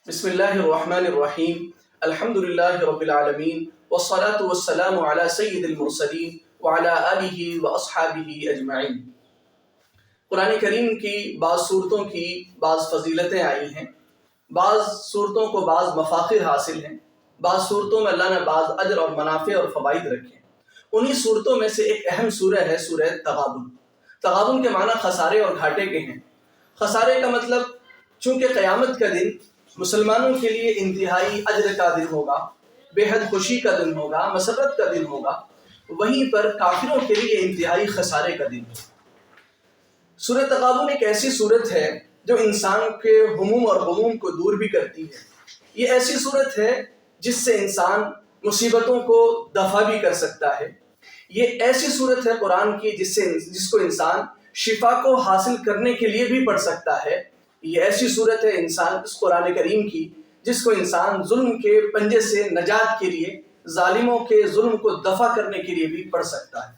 بسم اللہ الرحمن الرحیم الحمد للہ رب العالمین والصلاة والسلام علی سید المرسلین وعلی آلہ واصحابہ اجمعین۔ قرآن کریم کی بعض صورتوں کی بعض فضیلتیں آئی ہیں، بعض صورتوں کو بعض مفاخر حاصل ہیں، بعض صورتوں میں اللہ نے بعض اجر اور منافع اور فوائد رکھے ہیں۔ انہی صورتوں میں سے ایک اہم سورہ ہے سورہ تغابن۔ تغابن کے معنی خسارے اور گھاٹے کے ہیں۔ خسارے کا مطلب چونکہ قیامت کا دن مسلمانوں کے لیے انتہائی اجر کا دن ہوگا، بے حد خوشی کا دن ہوگا، مسرت کا دن ہوگا، وہیں پر کافروں کے لیے انتہائی خسارے کا دن ہوگا۔ سورہ تغابن ایک ایسی صورت ہے جو انسان کے ہموم اور غموم کو دور بھی کرتی ہے۔ یہ ایسی صورت ہے جس سے انسان مصیبتوں کو دفع بھی کر سکتا ہے۔ یہ ایسی صورت ہے قرآن کی جس کو انسان شفا کو حاصل کرنے کے لیے بھی پڑھ سکتا ہے۔ یہ ایسی صورت ہے انسان اس قرآن کریم کی جس کو انسان ظلم کے پنجے سے نجات کے لیے، ظالموں کے ظلم کو دفع کرنے کے لیے بھی پڑھ سکتا ہے۔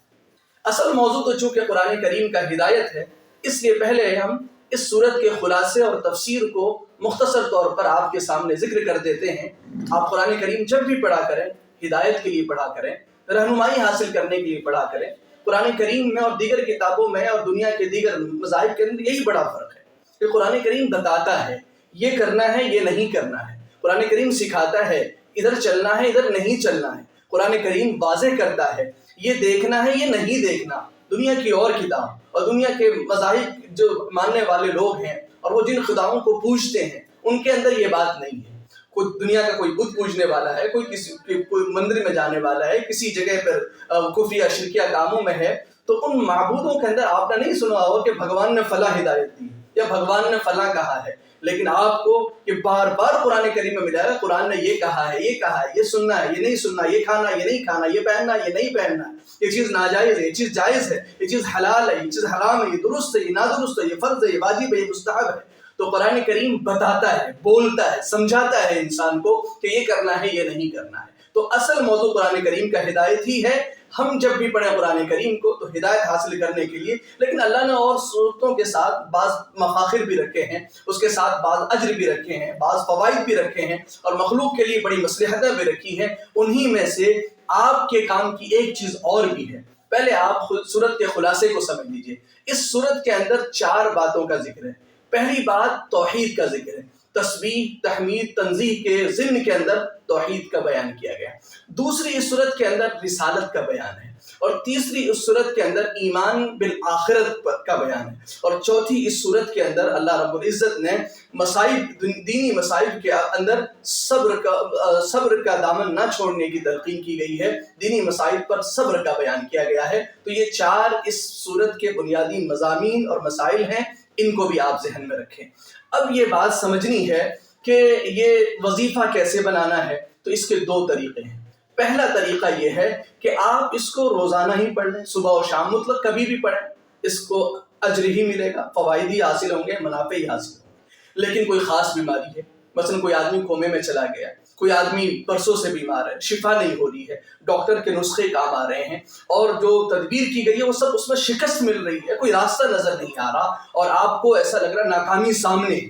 اصل موضوع تو چونکہ قرآن کریم کا ہدایت ہے، اس لیے پہلے ہم اس صورت کے خلاصے اور تفسیر کو مختصر طور پر آپ کے سامنے ذکر کر دیتے ہیں۔ آپ قرآن کریم جب بھی پڑھا کریں ہدایت کے لیے پڑھا کریں، رہنمائی حاصل کرنے کے لیے پڑھا کریں۔ قرآن کریم میں اور دیگر کتابوں میں اور دنیا کے دیگر مذاہب کے اندر یہی بڑا فرق ہے کہ قرآن کریم بتاتا ہے یہ کرنا ہے، یہ نہیں کرنا ہے۔ قرآن کریم سکھاتا ہے ادھر چلنا ہے، ادھر نہیں چلنا ہے۔ قرآن کریم واضح کرتا ہے یہ دیکھنا ہے، یہ نہیں دیکھنا۔ دنیا کی اور کتاب اور دنیا کے مذاہب جو ماننے والے لوگ ہیں اور وہ جن خداؤں کو پوجتے ہیں ان کے اندر یہ بات نہیں ہے۔ کوئی دنیا کا کوئی بت پوجنے والا ہے، کوئی مندر میں جانے والا ہے، کسی جگہ پر خفیہ شرکیہ کاموں میں ہے، تو ان معبودوں کے اندر آپ نے نہیں سنا ہوگا کہ بھگوان نے فلاں ہدایت دی یا بھگوان نے فلاں کہا ہے، لیکن آپ کو یہ بار بار قرآن کریم میں ملا ہے قرآن نے یہ کہا ہے، یہ کہا ہے، یہ سننا ہے، یہ نہیں سننا، یہ کھانا، یہ نہیں کھانا، یہ پہننا، یہ نہیں پہننا، یہ چیز ناجائز ہے، یہ چیز جائز ہے، یہ چیز حلال ہے، یہ چیز حرام ہے، یہ درست ہے، یہ نادرست ہے، یہ فرض ہے، یہ واجب ہے، یہ مستحب ہے۔ تو قرآن کریم بتاتا ہے، بولتا ہے، سمجھاتا ہے انسان کو کہ یہ کرنا ہے، یہ نہیں کرنا ہے۔ تو اصل موضوع قرآن کریم کا ہدایت ہی ہے۔ ہم جب بھی پڑھیں قرآن کریم کو تو ہدایت حاصل کرنے کے لیے، لیکن اللہ نے اور صورتوں کے ساتھ بعض مفاخر بھی رکھے ہیں، اس کے ساتھ بعض اجر بھی رکھے ہیں، بعض فوائد بھی رکھے ہیں، اور مخلوق کے لیے بڑی مصلحتیں بھی رکھی ہیں۔ انہی میں سے آپ کے کام کی ایک چیز اور بھی ہے۔ پہلے آپ سورت کے خلاصے کو سمجھ لیجئے۔ اس سورت کے اندر 4 باتوں کا ذکر ہے۔ پہلی بات توحید کا ذکر ہے۔ تسبیح، تحمید، تنزیہ کے ضمن کے اندر توحید کا بیان کیا گیا۔ دوسری اس صورت کے اندر رسالت کا بیان ہے، اور تیسری اس صورت کے اندر ایمان بالآخرت کا بیان ہے، اور چوتھی اس صورت کے اندر اللہ رب العزت نے مصائب، دینی مصائب کے اندر صبر کا دامن نہ چھوڑنے کی تلقین کی گئی ہے۔ دینی مصائب پر صبر کا بیان کیا گیا ہے۔ تو یہ 4 اس صورت کے بنیادی مضامین اور مسائل ہیں، ان کو بھی آپ ذہن میں رکھیں۔ اب یہ بات سمجھنی ہے کہ یہ وظیفہ کیسے بنانا ہے، تو اس کے 2 طریقے ہیں۔ پہلا طریقہ یہ ہے کہ آپ اس کو روزانہ ہی پڑھ لیں، صبح و شام، مطلق کبھی بھی پڑھیں، اس کو اجر ہی ملے گا، فوائد ہی حاصل ہوں گے، منافع ہی حاصل ہوں گے۔ لیکن کوئی خاص بیماری ہے، مثلا کوئی آدمی کومے میں چلا گیا، کوئی آدمی برسوں سے بیمار ہے، شفا نہیں ہو رہی ہے، ڈاکٹر کے نسخے کام آ رہے ہیں، اور جو تدبیر کی گئی ہے وہ سب اس میں شکست مل رہی ہے، کوئی راستہ نظر نہیں آ رہا، اور آپ کو ایسا لگ رہا ناکامی سامنے ہے۔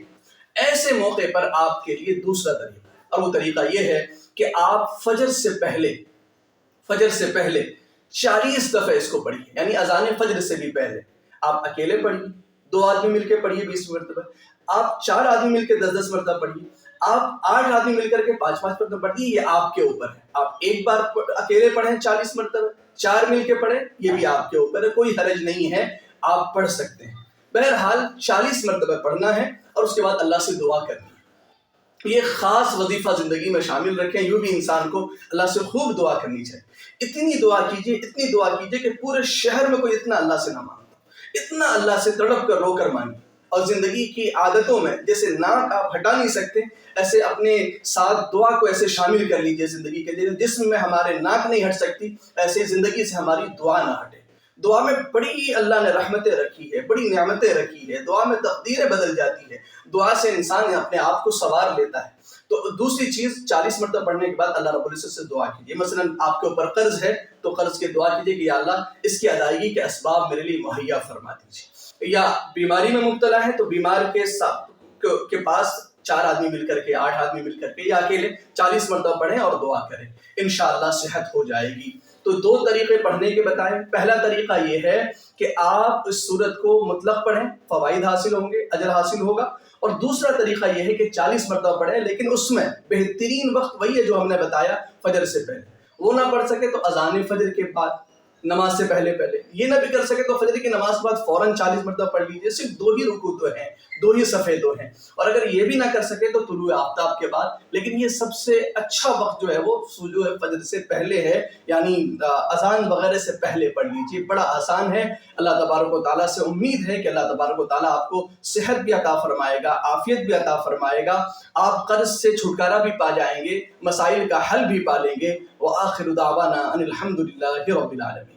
ایسے موقع پر آپ کے لیے دوسرا طریقہ ہے، اور وہ طریقہ یہ ہے کہ آپ فجر سے پہلے 40 دفعہ اس کو پڑھیے، یعنی اذان فجر سے بھی پہلے۔ آپ اکیلے پڑھیے، 2 آدمی مل کے پڑھیے 20 مرتبہ، آپ 4 آدمی مل کے 10 مرتبہ پڑھیے، آپ 8 آدمی مل کر کے 5 مرتبہ پڑھیے، یہ آپ کے اوپر ہے۔ آپ ایک بار اکیلے پڑھیں 40 مرتبہ، 4 مل کے پڑھیں، یہ بھی آپ کے اوپر ہے، کوئی حرج نہیں ہے، آپ پڑھ سکتے ہیں۔ بہرحال 40 مرتبہ پڑھنا ہے، اور اس کے بعد اللہ سے دعا کرنی ہے۔ یہ خاص وظیفہ زندگی میں شامل رکھیں۔ یوں بھی انسان کو اللہ سے خوب دعا کرنی چاہیے۔ اتنی دعا کیجیے کہ پورے شہر میں کوئی اتنا اللہ سے نہ مانگتا، اتنا اللہ سے تڑپ کر رو کر مانگے۔ اور زندگی کی عادتوں میں جیسے ناک آپ ہٹا نہیں سکتے، ایسے اپنے ساتھ دعا کو ایسے شامل کر لیجیے زندگی کے جسم میں ہمارے ناک نہیں ہٹ سکتی، ایسے زندگی سے ہماری دعا نہ ہٹے۔ دعا میں بڑی اللہ نے رحمتیں رکھی ہے، بڑی نعمتیں رکھی ہے، دعا میں تقدیریں بدل جاتی ہے، دعا سے انسان اپنے آپ کو سنوار لیتا ہے۔ تو دوسری چیز 40 مرتبہ پڑھنے کے بعد اللہ رب العزت سے دعا کیجیے۔ مثلا آپ کے اوپر قرض ہے تو قرض کی دعا کیجیے کہ یا اللہ اس کی ادائیگی کے اسباب میرے لیے مہیا فرما دیجیے۔ یا بیماری میں مبتلا ہے تو بیمار کے پاس 4 آدمی مل کر کے، 8 آدمی مل کر کے، یا اکیلے 40 مرتبہ پڑھیں اور دعا کریں، انشاءاللہ صحت ہو جائے گی۔ تو 2 طریقے پڑھنے کے بتائیں۔ پہلا طریقہ یہ ہے کہ آپ اس سورت کو مطلق پڑھیں، فوائد حاصل ہوں گے، اجر حاصل ہوگا۔ اور دوسرا طریقہ یہ ہے کہ 40 مرتبہ پڑھیں، لیکن اس میں بہترین وقت وہی ہے جو ہم نے بتایا، فجر سے پہلے۔ وہ نہ پڑھ سکے تو اذان فجر کے بعد، نماز سے پہلے یہ نہ بھی کر سکے تو فجر کی نماز کے بعد فوراً 40 مرتبہ پڑھ لیجیے، صرف 2 ہی رکوع تو ہیں، 2 ہی صفحے تو ہیں۔ اور اگر یہ بھی نہ کر سکے تو طلوع آفتاب کے بعد، لیکن یہ سب سے اچھا وقت جو ہے وہ طلوع فجر سے پہلے ہے، یعنی اذان وغیرہ سے پہلے پڑھ لیجیے، بڑا آسان ہے۔ اللہ تبارک و تعالیٰ سے امید ہے کہ اللہ تبارک و تعالیٰ آپ کو صحت بھی عطا فرمائے گا، عافیت بھی عطا فرمائے گا، آپ قرض سے چھٹکارا بھی پا جائیں گے، مسائل کا حل بھی پا لیں گے۔ وآخر دعوانا ان الحمد للہ رب العالمین۔